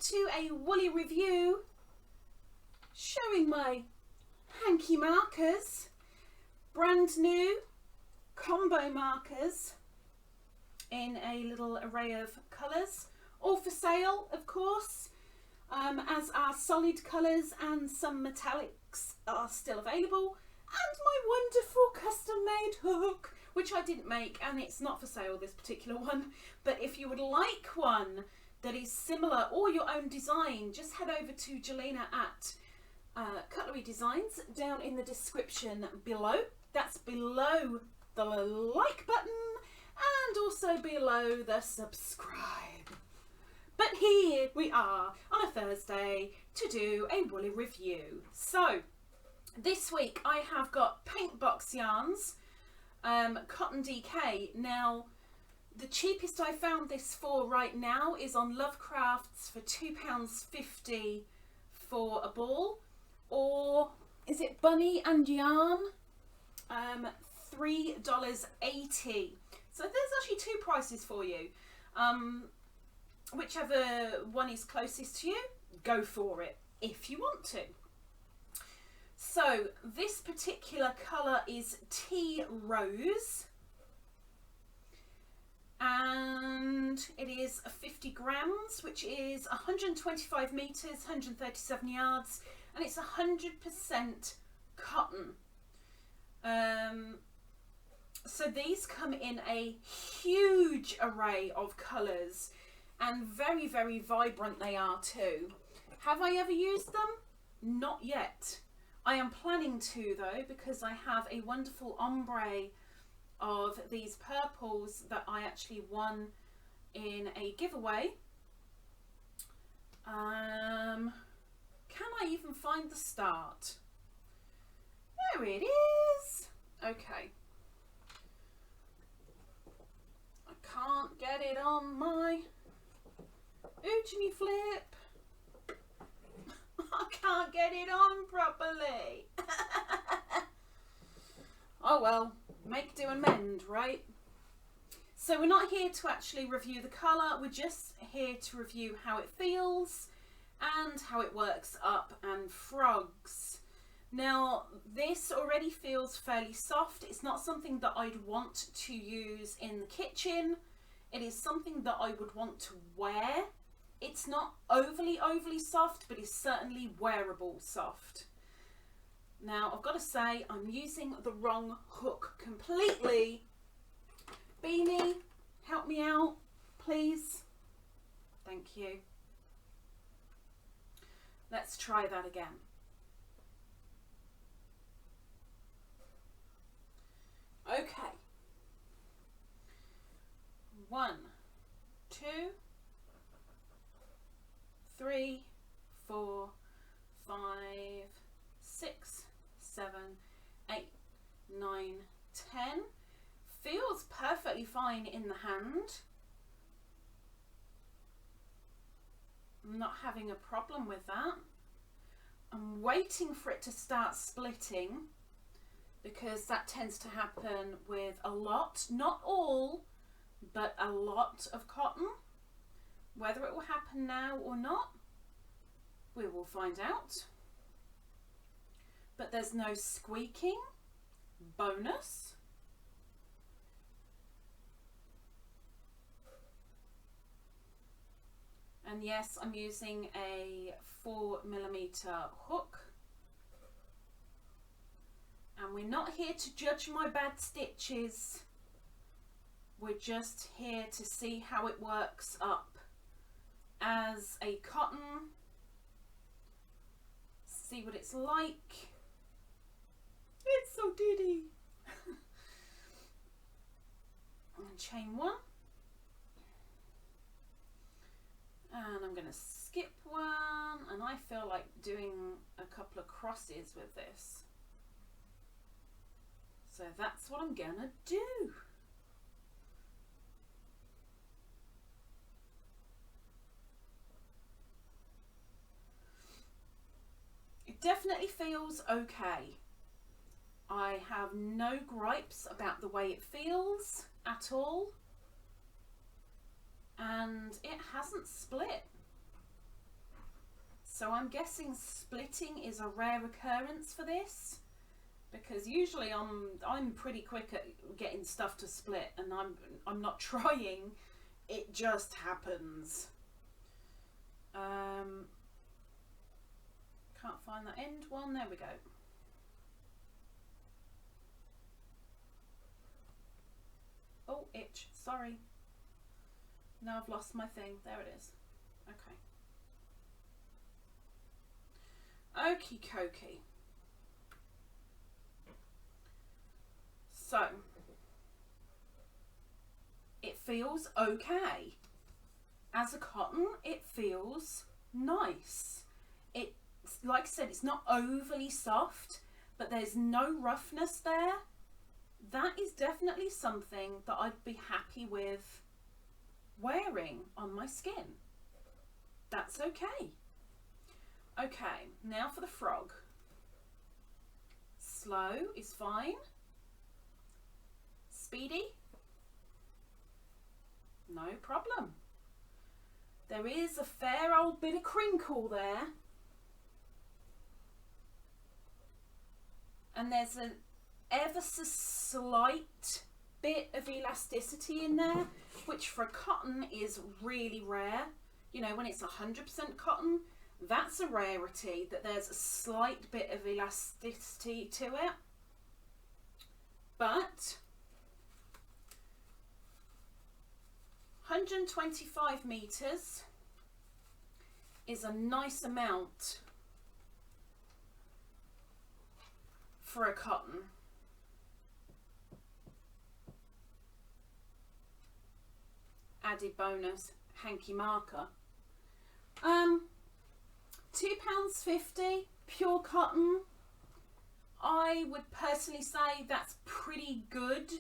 to a woolly review showing my hanky markers, brand new combo markers in a little array of colours, all for sale of course, as our solid colours and some metallics are still available, and my wonderful custom made hook, which I didn't make, and it's not for sale, this particular one. But if you would like one that is similar or your own design, just head over to Jelena at Cutlery Designs down in the description below. That's below the like button and also below the subscribe. But here we are on a Thursday to do a woolly review. So this week I have got Paintbox yarns, Cotton DK. Now the cheapest I found this for right now is on Lovecrafts for £2.50 for a ball, or is it Bunny and Yarn, $3.80. So there's actually two prices for you. Whichever one is closest to you, go for it if you want to. So this particular colour is Tea Rose, and it is 50 grams, which is 125 metres, 137 yards, and it's 100% cotton. So these come in a huge array of colours, and very, very vibrant they are too. Have I ever used them? Not yet. I am planning to though, because I have a wonderful ombre of these purples that I actually won in a giveaway. Can I even find the start? There it is. Okay. I can't get it on my Oogeny flip. I can't get it on properly. Oh well, make do and mend, right? So we're not here to actually review the colour, we're just here to review how it feels and how it works up and frogs. Now this already feels fairly soft. It's not something that I'd want to use in the kitchen. It is something that I would want to wear. It's not overly soft, but it's certainly wearable soft. Now I've got to say I'm using the wrong hook completely. Beanie, help me out please. Thank you. Let's try that again. Okay. 1, 2, 3, 4, 5, 6, 7, 8, 9, 10. Feels perfectly fine in the hand. I'm not having a problem with that. I'm waiting for it to start splitting, because that tends to happen with a lot, not all, but a lot of cotton. Whether it will happen now or not, we will find out. But there's no squeaking. Bonus. And yes, I'm using a 4mm hook. And we're not here to judge my bad stitches. We're just here to see how it works up as a cotton. See what it's like. It's so diddy. And chain 1. And I'm going to skip 1, and I feel like doing a couple of crosses with this. So that's what I'm going to do. It definitely feels okay. I have no gripes about the way it feels at all. And it hasn't split. So I'm guessing splitting is a rare occurrence for this, because usually I'm pretty quick at getting stuff to split, and I'm not trying, it just happens. Can't find that end one. There we go. Oh, itch, sorry. Now I've lost my thing. There it is. Okay. Okie dokie. So, it feels okay. As a cotton, it feels nice. It's, like I said, it's not overly soft, but there's no roughness there. That is definitely something that I'd be happy with wearing on my skin. That's okay. Okay, now for the frog. Slow is fine. Speedy, no problem. There is a fair old bit of crinkle there, and there's an ever so slight bit of elasticity in there, which for a cotton is really rare. You know, when it's 100% cotton, that's a rarity, that there's a slight bit of elasticity to it. But 125 meters is a nice amount for a cotton. Added bonus, hanky marker. £2.50 pure cotton. I would personally say that's pretty good,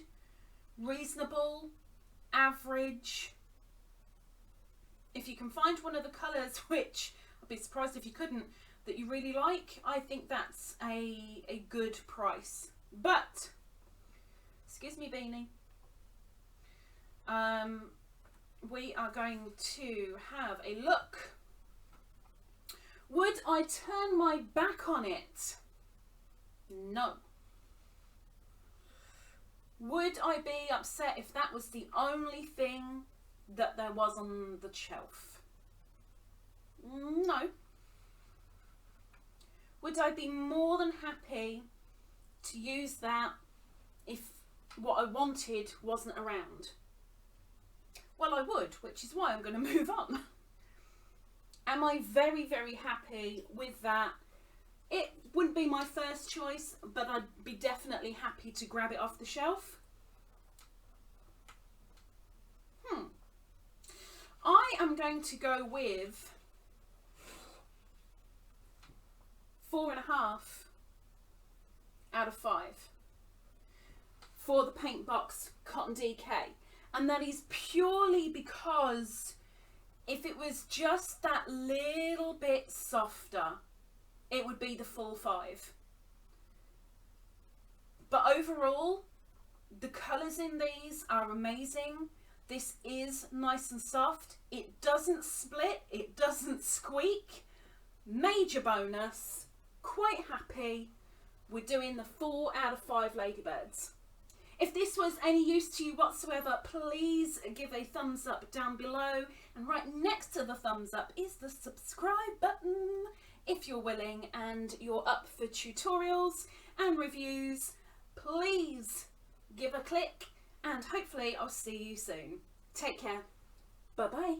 reasonable, average. If you can find one of the colours, which I'd be surprised if you couldn't, that you really like, I think that's a good price. But, excuse me, Beanie, we are going to have a look. Would I turn my back on it? No. Would I be upset if that was the only thing that there was on the shelf? No. Would I be more than happy to use that if what I wanted wasn't around? Well, I would, which is why I'm going to move on. Am I very, very happy with that? It wouldn't be my first choice, but I'd be definitely happy to grab it off the shelf. I am going to go with 4.5 out of 5 for the Paintbox Cotton DK. And that is purely because if it was just that little bit softer, it would be the full 5. But overall, the colours in these are amazing. This is nice and soft. It doesn't split, it doesn't squeak. Major bonus. Quite happy. We're doing the 4 out of 5 Ladybirds. If this was any use to you whatsoever, please give a thumbs up down below. And right next to the thumbs up is the subscribe button if you're willing and you're up for tutorials and reviews. Please give a click and hopefully I'll see you soon. Take care. Bye bye.